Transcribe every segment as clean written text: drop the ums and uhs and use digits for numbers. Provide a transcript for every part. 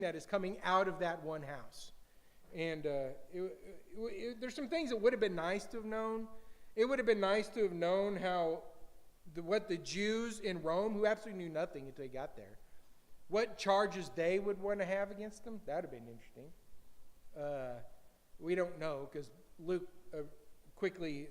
that is coming out of that one house. And there's some things that would have been nice to have known. It would have been nice to have known what the Jews in Rome, who absolutely knew nothing until they got there, what charges they would want to have against them. That would have been interesting. We don't know because Luke quickly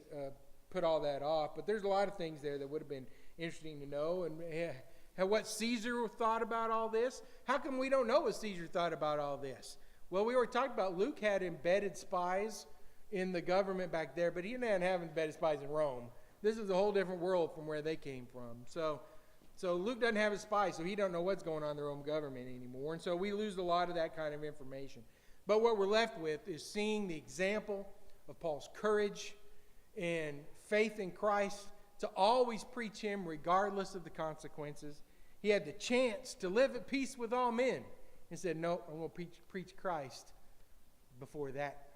put all that off. But there's a lot of things there that would have been interesting to know. And what Caesar thought about all this. How come we don't know what Caesar thought about all this? Well, we already talked about Luke had embedded spies in the government back there, but he didn't have embedded spies in Rome. This is a whole different world from where they came from. So Luke doesn't have his spies, so he don't know what's going on in the Roman government anymore. And so we lose a lot of that kind of information. But what we're left with is seeing the example of Paul's courage and faith in Christ to always preach him regardless of the consequences. He had the chance to live at peace with all men and said, no, I'm going to preach Christ before that.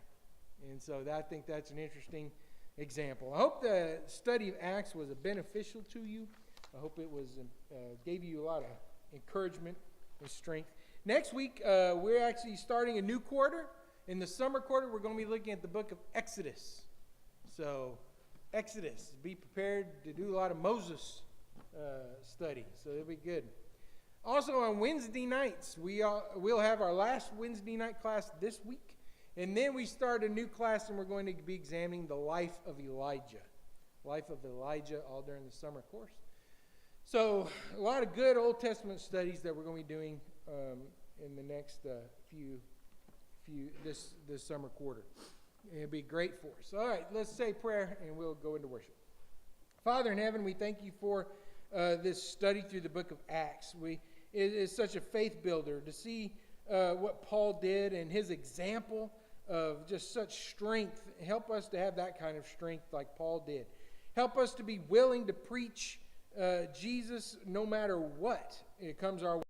And so I think that's an interesting example. I hope the study of Acts was beneficial to you. I hope it gave you a lot of encouragement and strength. Next week, we're actually starting a new quarter. In the summer quarter, we're going to be looking at the book of Exodus. So, Exodus. Be prepared to do a lot of Moses study. So, it'll be good. Also, on Wednesday nights, we'll have our last Wednesday night class this week. And then we start a new class, and we're going to be examining the life of Elijah. Life of Elijah, all during the summer course. So, a lot of good Old Testament studies that we're going to be doing in the next this summer quarter. It'll be great for us. All right, let's say prayer, and we'll go into worship. Father in heaven, we thank you for this study through the book of Acts. It is such a faith builder to see what Paul did and his example of just such strength. Help us to have that kind of strength like Paul did. Help us to be willing to preach Jesus no matter what it comes our way.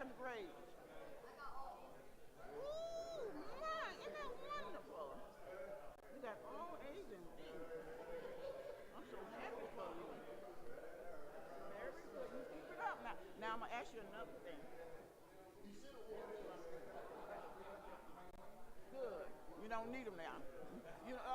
second grade. Ooh, my, isn't that wonderful? You got all A's and B's. I'm so happy for you. Very good. You keep it up now. Now I'm gonna ask you another thing. Good. You don't need them now. You know,